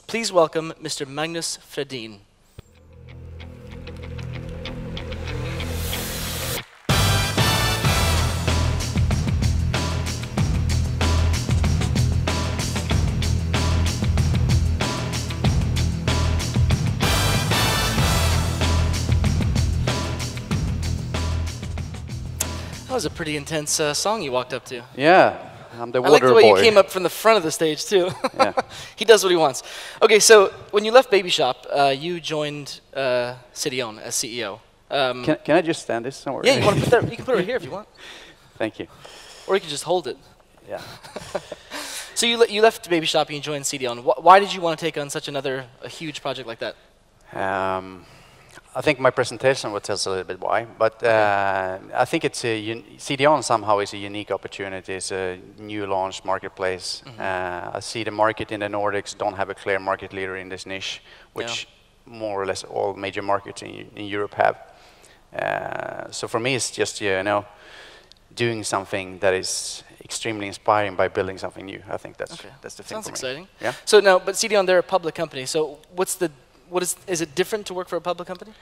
Please welcome Mr. Magnus Fredin. That was a pretty intense song you walked up to. Yeah, I'm the water boy. I like the way you came up from the front of the stage, too. Yeah. He does what he wants. Okay, so when you left Baby Shop, you joined CDON as CEO. Can I just stand this somewhere? Yeah, you want to put that? You can put it right here if you want. Thank you. Or you can just hold it. Yeah. So you left Baby Shop and you joined CDON. Why did you want to take on such a huge project like that? I think my presentation will tell us a little bit why, but I think it's CDON somehow is a unique opportunity. It's a new launch marketplace. I see the market in the Nordics don't have a clear market leader in this niche, which more or less all major markets in Europe have. So for me, it's just doing something that is extremely inspiring by building something new. I think that's the thing. Sounds for exciting. Me. Yeah. So now, but CDON, they're a public company. So is it different to work for a public company?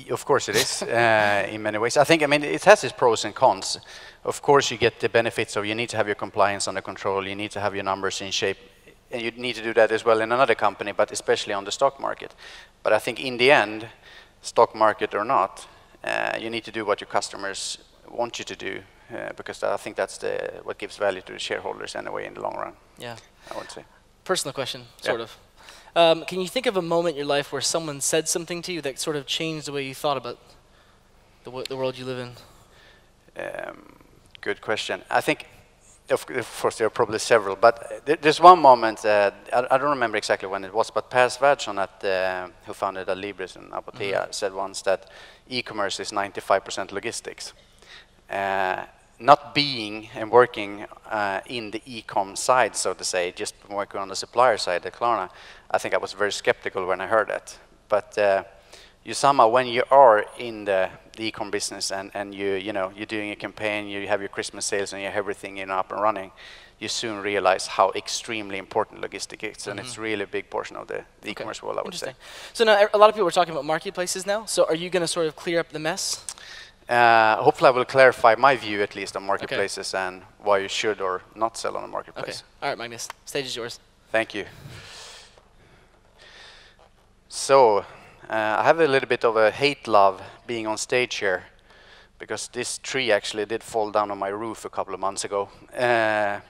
Of course it is, in many ways. I mean, it has its pros and cons. Of course, you get the benefits of you need to have your compliance under control, you need to have your numbers in shape, and you need to do that as well in another company, but especially on the stock market. But I think in the end, stock market or not, you need to do what your customers want you to do, because I think that's what gives value to the shareholders anyway in the long run. Yeah, I would say. Personal question, sort of. Can you think of a moment in your life where someone said something to you that sort of changed the way you thought about the world you live in? Good question. I think, of course, there are probably several, but there's one moment, I don't remember exactly when it was, but Per Svärdson, who founded Adlibris and Apotea, said once that e-commerce is 95% logistics. Not being and working in the e-com side, so to say, just working on the supplier side at Klarna, I think I was very skeptical when I heard that. But you somehow, when you are in the e-com business and you're doing a campaign, you have your Christmas sales and you have everything up and running, you soon realize how extremely important logistics is, and it's really a big portion of the e-commerce world, I would say. So now a lot of people are talking about marketplaces now. So are you going to sort of clear up the mess? Hopefully I will clarify my view at least on marketplaces and why you should or not sell on a marketplace. Okay. All right, Magnus, stage is yours. Thank you. So I have a little bit of a hate-love being on stage here, because this tree actually did fall down on my roof a couple of months ago. I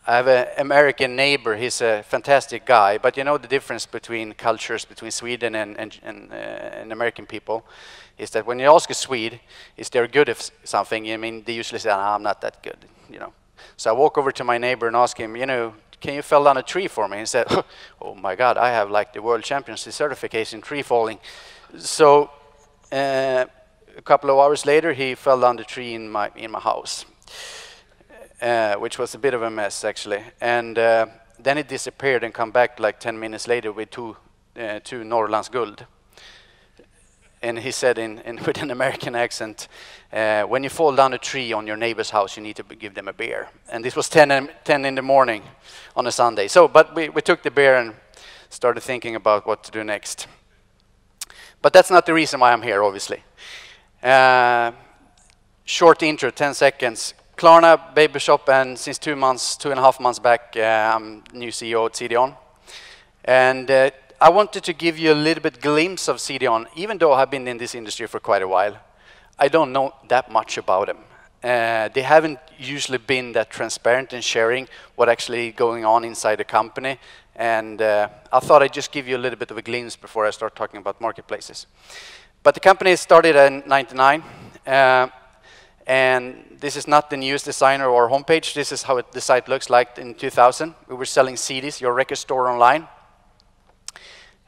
have an American neighbor. He's a fantastic guy, but you know the difference between cultures between Sweden and American people is that when you ask a Swede if they're good at something, I mean, they usually say, I'm not that good, So I walk over to my neighbor and ask him, can you fell down a tree for me? And he said, oh my God, I have like the world championship certification in tree falling. So a couple of hours later, he fell down the tree in my house, which was a bit of a mess actually. And then it disappeared and come back like 10 minutes later with two Norrlands guld. And he said with an American accent, when you fall down a tree on your neighbor's house, you need to give them a beer. And this was 10 in the morning on a Sunday. So, but we took the beer and started thinking about what to do next. But that's not the reason why I'm here, obviously. Short intro, 10 seconds. Klarna, Baby Shop, and since 2.5 months back, I'm new CEO at CDON. And I wanted to give you a little bit glimpse of CDON, even though I've been in this industry for quite a while. I don't know that much about them. They haven't usually been that transparent in sharing what actually going on inside the company. And I thought I'd just give you a little bit of a glimpse before I start talking about marketplaces. But the company started in '99. And this is not the newest design or homepage. This is how the site looks like in 2000. We were selling CDs, your record store online.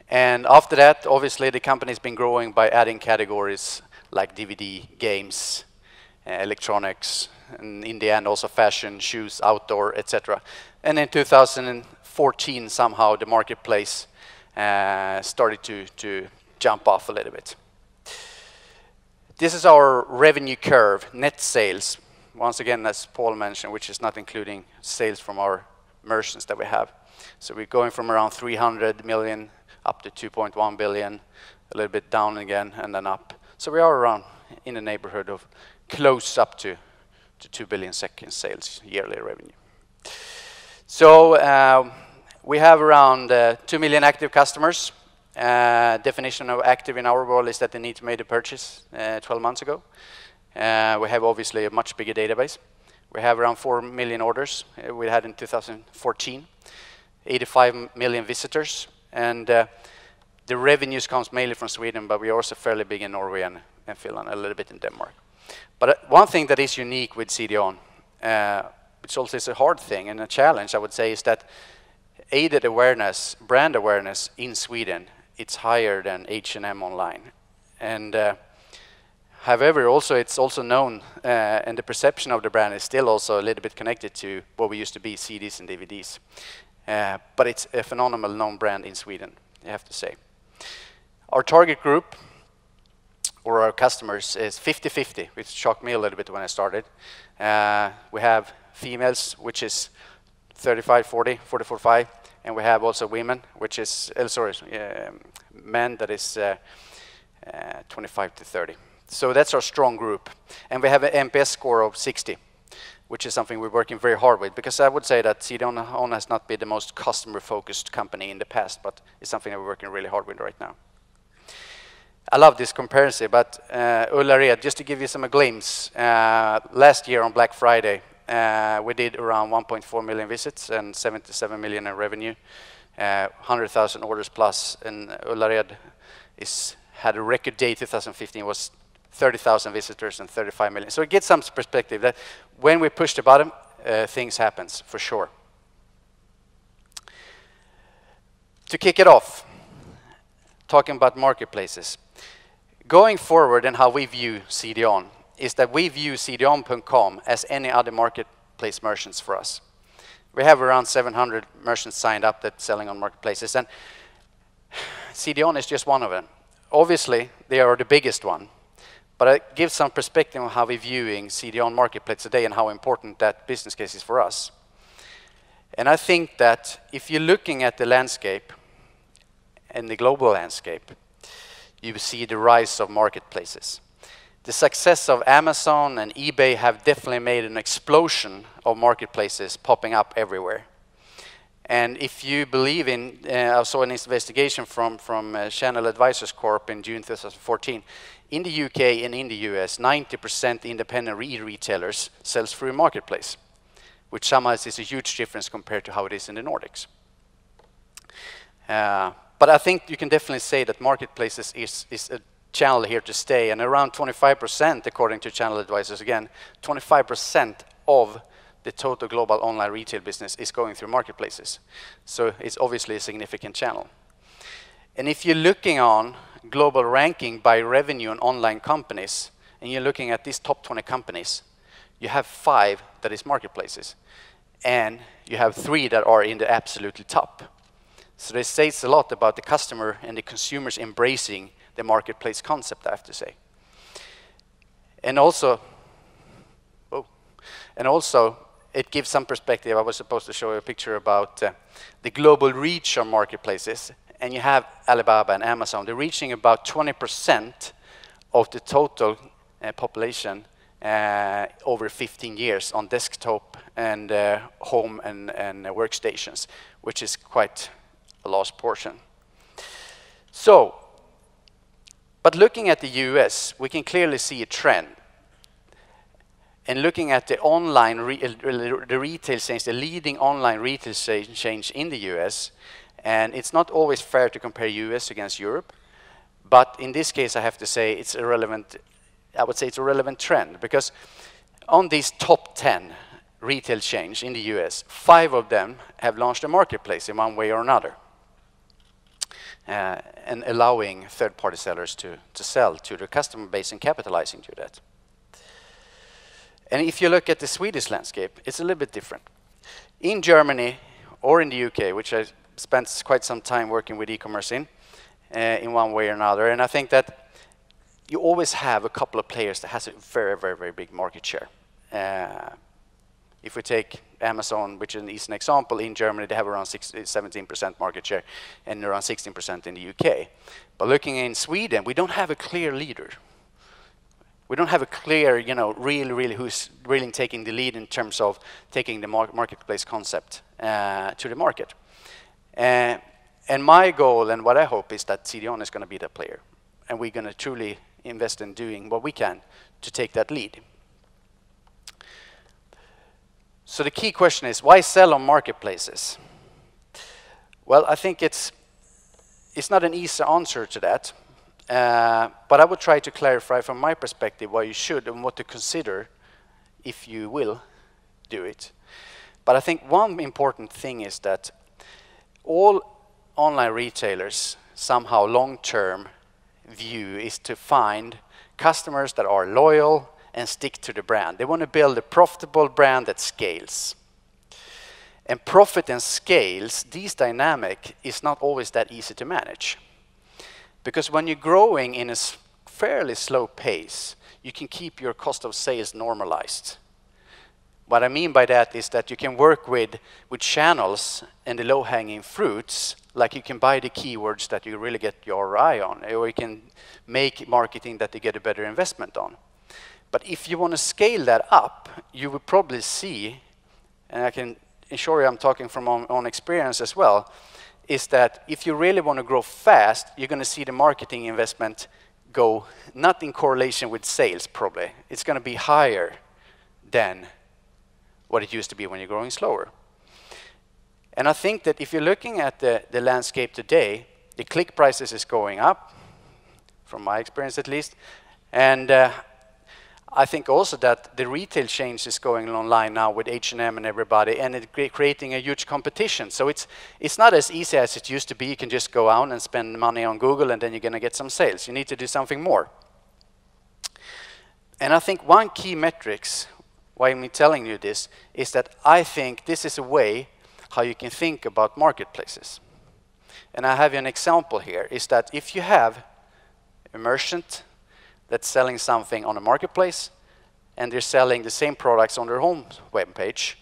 And after that, obviously, the company's been growing by adding categories like DVD, games, electronics, and in the end also fashion, shoes, outdoor, etc. And in 2014, somehow the marketplace started to jump off a little bit. This is our revenue curve, net sales. Once again, as Paul mentioned, which is not including sales from our merchants that we have. So we're going from around 300 million up to 2.1 billion, a little bit down again, and then up. So we are around in the neighborhood of close up to 2 billion SEK in sales yearly revenue. So we have around 2 million active customers. Definition of active in our world is that they need to make a purchase 12 months ago. We have obviously a much bigger database. We have around 4 million orders we had in 2014, 85 million visitors, and the revenues comes mainly from Sweden, but we're also fairly big in Norway and Finland, a little bit in Denmark. But one thing that is unique with CDON, which also is a hard thing and a challenge, I would say, is that aided awareness, brand awareness in Sweden, it's higher than H&M online. And however, also it's also known, and the perception of the brand is still also a little bit connected to what we used to be, CDs and DVDs. But it's a phenomenal known brand in Sweden, I have to say. Our target group, or our customers, is 50-50, which shocked me a little bit when I started. We have females, which is 35-40, 40-45, and we have also women, which is, men, that is 25-30. So that's our strong group. And we have an NPS score of 60, which is something we're working very hard with, because I would say that CDON has not been the most customer-focused company in the past, but it's something that we're working really hard with right now. I love this comparison, but Ullared, just to give you some glimpse, last year on Black Friday, we did around 1.4 million visits and 77 million in revenue, 100,000 orders plus, and Ullared had a record day 2015, was 30,000 visitors and 35 million. So it gets some perspective that when we push the button, things happens for sure. To kick it off, talking about marketplaces. Going forward and how we view CDON is that we view CDON.com as any other marketplace merchants for us. We have around 700 merchants signed up that selling on marketplaces, and CDON is just one of them. Obviously, they are the biggest one, but it gives some perspective on how we're viewing CDON marketplace today and how important that business case is for us. And I think that if you're looking at the landscape and the global landscape, you see the rise of marketplaces. The success of Amazon and eBay have definitely made an explosion of marketplaces popping up everywhere. And if you believe in, I saw an investigation from Channel Advisors Corp in June 2014. In the UK and in the US, 90% independent retailers sells through a marketplace, which somehow is a huge difference compared to how it is in the Nordics. But I think you can definitely say that marketplaces is a channel here to stay, and around 25%, according to Channel Advisors, again, 25% of the total global online retail business is going through marketplaces. So it's obviously a significant channel. And if you're looking on global ranking by revenue on online companies, and you're looking at these top 20 companies, you have 5 that is marketplaces, and you have 3 that are in the absolutely top. So this says a lot about the customer and the consumers embracing the marketplace concept, I have to say. And also, it gives some perspective. I was supposed to show you a picture about the global reach of marketplaces, and you have Alibaba and Amazon. They're reaching about 20% of the total population over 15 years on desktop and home and workstations, which is quite a large portion. So, but looking at the US, we can clearly see a trend. And looking at the online, the retail change, the leading online retail change in the US, and it's not always fair to compare US against Europe, but in this case I have to say it's irrelevant. I would say it's a relevant trend, because on these top 10 retail chains in the US, 5 of them have launched a marketplace in one way or another, and allowing third-party sellers to sell to their customer base and capitalizing to that. And if you look at the Swedish landscape, it's a little bit different. In Germany or in the UK, which I spent quite some time working with e-commerce in one way or another, and I think that you always have a couple of players that has a very, very, very big market share. If we take Amazon, which is an example, in Germany they have around 17% market share and around 16% in the UK. But looking in Sweden, we don't have a clear leader. We don't have a clear, really who's really taking the lead in terms of taking the marketplace concept to the market. And my goal and what I hope is that CDON is going to be that player. And we're going to truly invest in doing what we can to take that lead. So the key question is, why sell on marketplaces? Well, I think it's not an easy answer to that. But I would try to clarify from my perspective why you should and what to consider if you will do it. But I think one important thing is that all online retailers somehow long-term view is to find customers that are loyal and stick to the brand. They want to build a profitable brand that scales. And profit and scales, these dynamic is not always that easy to manage. Because when you're growing in a fairly slow pace, you can keep your cost of sales normalized. What I mean by that is that you can work with channels and the low-hanging fruits, like you can buy the keywords that you really get your ROI on, or you can make marketing that you get a better investment on. But if you want to scale that up, you will probably see, and I can assure you I'm talking from on experience as well, is that if you really want to grow fast, you're going to see the marketing investment go not in correlation with sales probably. It's going to be higher than what it used to be when you're growing slower. And I think that if you're looking at the landscape today, the click prices is going up, from my experience at least, and I think also that the retail change is going online now with H&M and everybody, and it's creating a huge competition. So it's not as easy as it used to be. You can just go out and spend money on Google and then you're going to get some sales. You need to do something more. And I think one key metrics, why I'm telling you this, is that I think this is a way how you can think about marketplaces. And I have an example here, is that if you have a merchant that's selling something on a marketplace, and they're selling the same products on their home web page.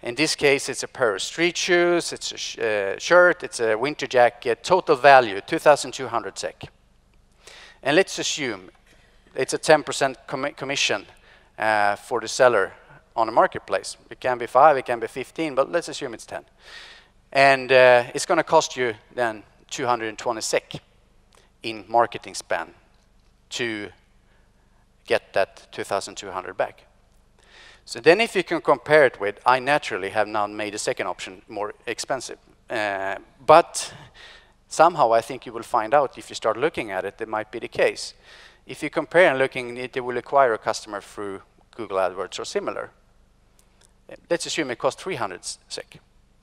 In this case, it's a pair of street shoes, it's a shirt, it's a winter jacket, total value, 2,200 SEK. And let's assume it's a 10% commission for the seller on a marketplace. It can be 5, it can be 15, but let's assume it's 10. And it's going to cost you then 220 SEK in marketing spend to get that 2,200 back. So then if you can compare it with, I naturally have now made the second option more expensive. But somehow I think you will find out if you start looking at it, that might be the case. If you compare and looking, it will acquire a customer through Google AdWords or similar. Let's assume it costs 300 SEK.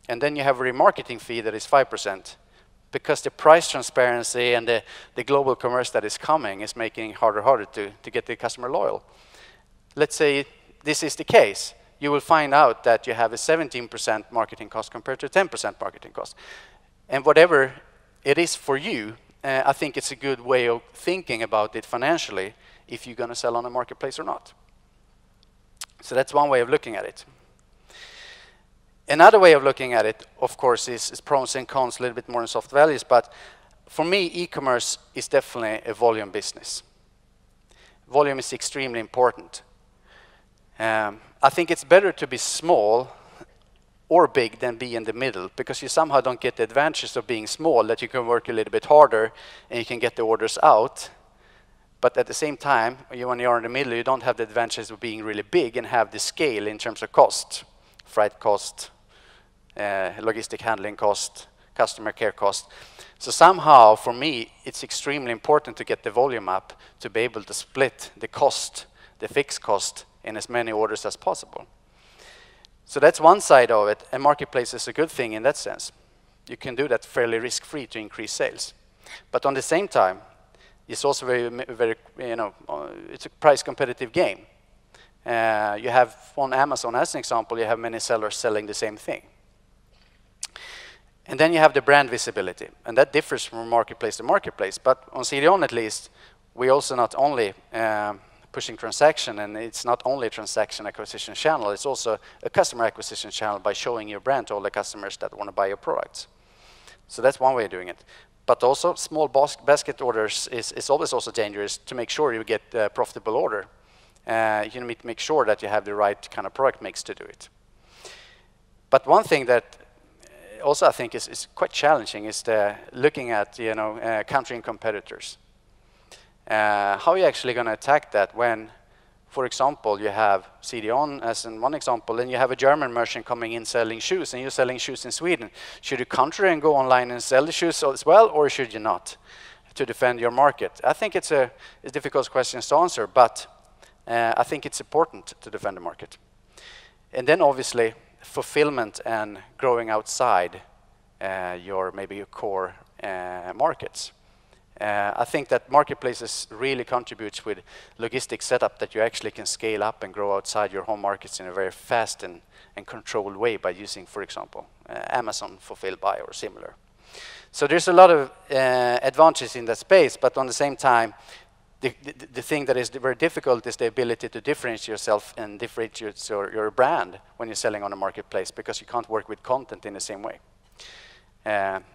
And then you have a remarketing fee that is 5%. Because the price transparency and the global commerce that is coming is making it harder to get the customer loyal. Let's say this is the case. You will find out that you have a 17% marketing cost compared to a 10% marketing cost. And whatever it is for you, I think it's a good way of thinking about it financially if you're going to sell on a marketplace or not. So that's one way of looking at it. Another way of looking at it, of course, is pros and cons, a little bit more in soft values, but for me, e-commerce is definitely a volume business. Volume is extremely important. I think it's better to be small or big than be in the middle, because you somehow don't get the advantages of being small, that you can work a little bit harder and you can get the orders out. But at the same time, when you're in the middle, you don't have the advantages of being really big and have the scale in terms of cost, freight cost, logistic handling cost, customer care cost. So somehow, for me, it's extremely important to get the volume up to be able to split the cost, the fixed cost, in as many orders as possible. So that's one side of it, and marketplace is a good thing in that sense. You can do that fairly risk-free to increase sales. But on the same time, it's also very, it's a price competitive game. You have on Amazon, as an example, you have many sellers selling the same thing. And then you have the brand visibility, and that differs from marketplace to marketplace. But on CDON at least, we also not only pushing transaction, and it's not only a transaction acquisition channel, it's also a customer acquisition channel by showing your brand to all the customers that want to buy your products. So that's one way of doing it. But also small basket orders is always also dangerous to make sure you get a profitable order. You need to make sure that you have the right kind of product mix to do it. But one thing that also I think is quite challenging is looking at countering competitors. How are you actually going to attack that when, for example, you have CDON as in one example, and you have a German merchant coming in selling shoes, and you're selling shoes in Sweden. Should you counter and go online and sell the shoes as well, or should you not, to defend your market? I think it's a difficult question to answer, but I think it's important to defend the market. And then obviously fulfillment and growing outside maybe your core markets. I think that marketplaces really contributes with logistics setup that you actually can scale up and grow outside your home markets in a very fast and controlled way by using, for example, Amazon Fulfilled By or similar. So there's a lot of advantages in that space, but on the same time, the thing that is very difficult is the ability to differentiate yourself and differentiate your brand when you're selling on a marketplace, because you can't work with content in the same way.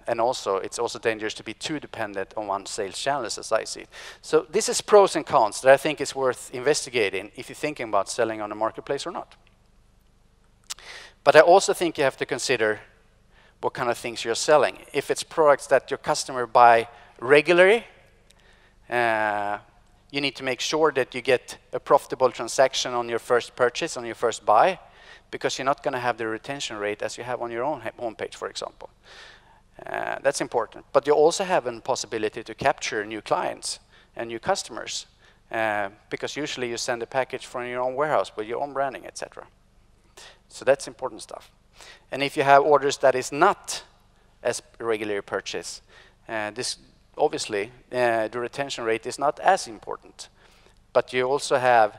And also, it's also dangerous to be too dependent on one sales channel, as I see it. So this is pros and cons that I think is worth investigating if you're thinking about selling on a marketplace or not. But I also think you have to consider what kind of things you're selling. If it's products that your customer buy regularly, you need to make sure that you get a profitable transaction on your first purchase, on your first buy, because you're not going to have the retention rate as you have on your own homepage, for example. That's important. But you also have a possibility to capture new clients and new customers, because usually you send a package from your own warehouse with your own branding, etc. So that's important stuff. And if you have orders that is not as regularly purchased, this obviously the retention rate is not as important. But you also have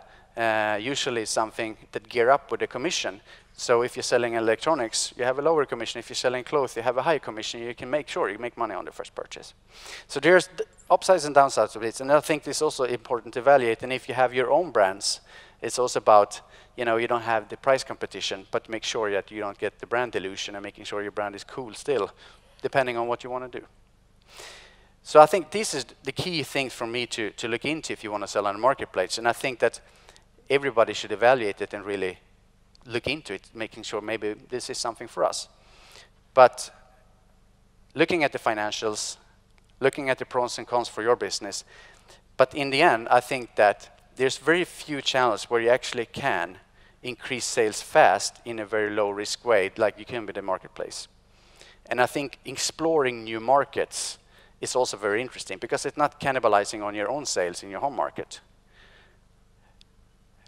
usually something that gear up with a commission. So if you're selling electronics, you have a lower commission. If you're selling clothes, you have a higher commission. You can make sure you make money on the first purchase. So there's upsides and downsides of it. And I think it's also important to evaluate. And if you have your own brands, it's also about, you don't have the price competition, but make sure that you don't get the brand dilution and making sure your brand is cool still, depending on what you want to do. So I think this is the key thing for me to look into if you want to sell on a marketplace. And I think that everybody should evaluate it and really look into it, making sure maybe this is something for us. But looking at the financials, looking at the pros and cons for your business, but in the end, I think that there's very few channels where you actually can increase sales fast in a very low-risk way, like you can with the marketplace. And I think exploring new markets is also very interesting, because it's not cannibalizing on your own sales in your home market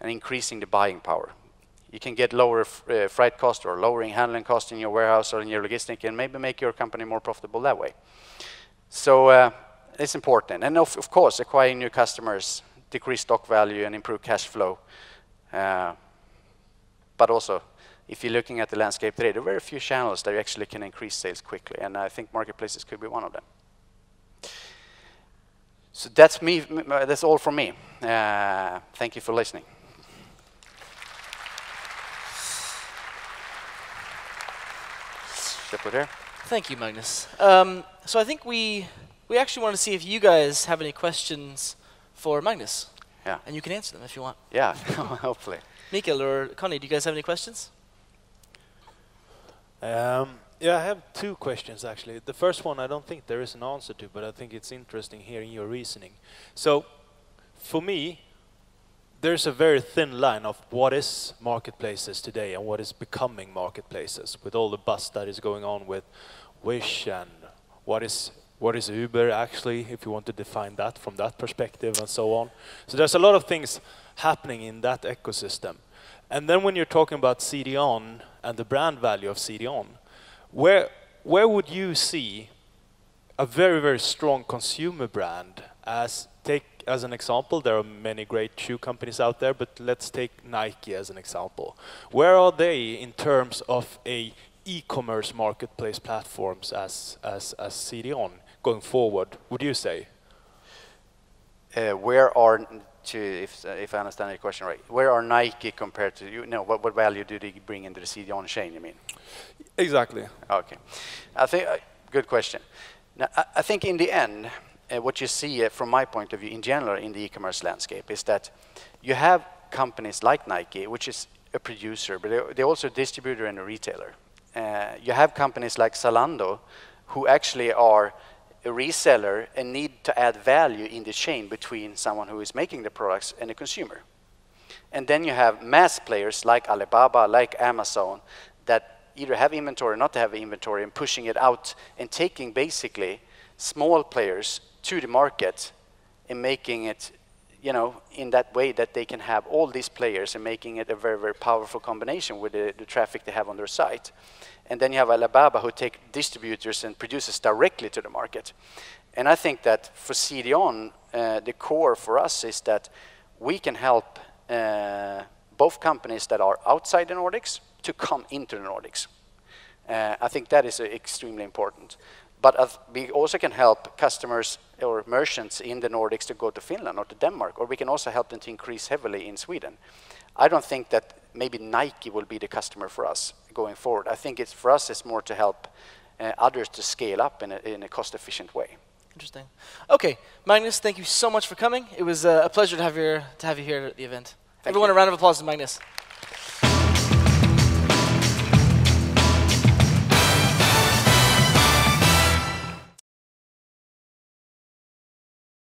and increasing the buying power. You can get lower freight cost or lowering handling cost in your warehouse or in your logistics, and maybe make your company more profitable that way. So it's important. And of course, acquiring new customers, decrease stock value, and improve cash flow. But also, if you're looking at the landscape today, there are very few channels that you actually can increase sales quickly, and I think marketplaces could be one of them. So that's me. That's all from me. Thank you for listening. Thank you, Magnus. So I think we actually want to see if you guys have any questions for Magnus. Yeah. And you can answer them if you want. Yeah, hopefully. Mikael or Connie, do you guys have any questions? Yeah, I have two questions actually. The first one I don't think there is an answer to, but I think it's interesting hearing your reasoning. So, for me, there's a very thin line of what is marketplaces today and what is becoming marketplaces, with all the buzz that is going on with Wish and what is Uber actually, if you want to define that from that perspective and so on. So there's a lot of things happening in that ecosystem. And then when you're talking about CDON and the brand value of CDON, where would you see a very, very strong consumer brand? Take as an example, there are many great shoe companies out there, but let's take Nike as an example. Where are they in terms of a e-commerce marketplace platforms as CDON going forward, would you say? Where are if I understand your question right, where are Nike compared to you? No, what value do they bring into the CDON chain? You mean? Exactly. Okay, I think good question. Now, I think in the end, what you see from my point of view in general in the e-commerce landscape is that you have companies like Nike, which is a producer, but they're also a distributor and a retailer. You have companies like Zalando, who actually are a reseller and need to add value in the chain between someone who is making the products and the consumer. And then you have mass players like Alibaba, like Amazon, that either have inventory or not have inventory and pushing it out and taking basically small players to the market and making it, you know, in that way that they can have all these players and making it a very, very powerful combination with the traffic they have on their site. And then you have Alibaba who take distributors and producers directly to the market. And I think that for CDON, the core for us is that we can help both companies that are outside the Nordics to come into the Nordics. I think that is extremely important. But we also can help customers or merchants in the Nordics to go to Finland or to Denmark, or we can also help them to increase heavily in Sweden. I don't think that maybe Nike will be the customer for us going forward. I think for us it's more to help others to scale up in a cost-efficient way. Interesting. Okay, Magnus, thank you so much for coming. It was a pleasure to have you here at the event. Everyone, a round of applause to Magnus.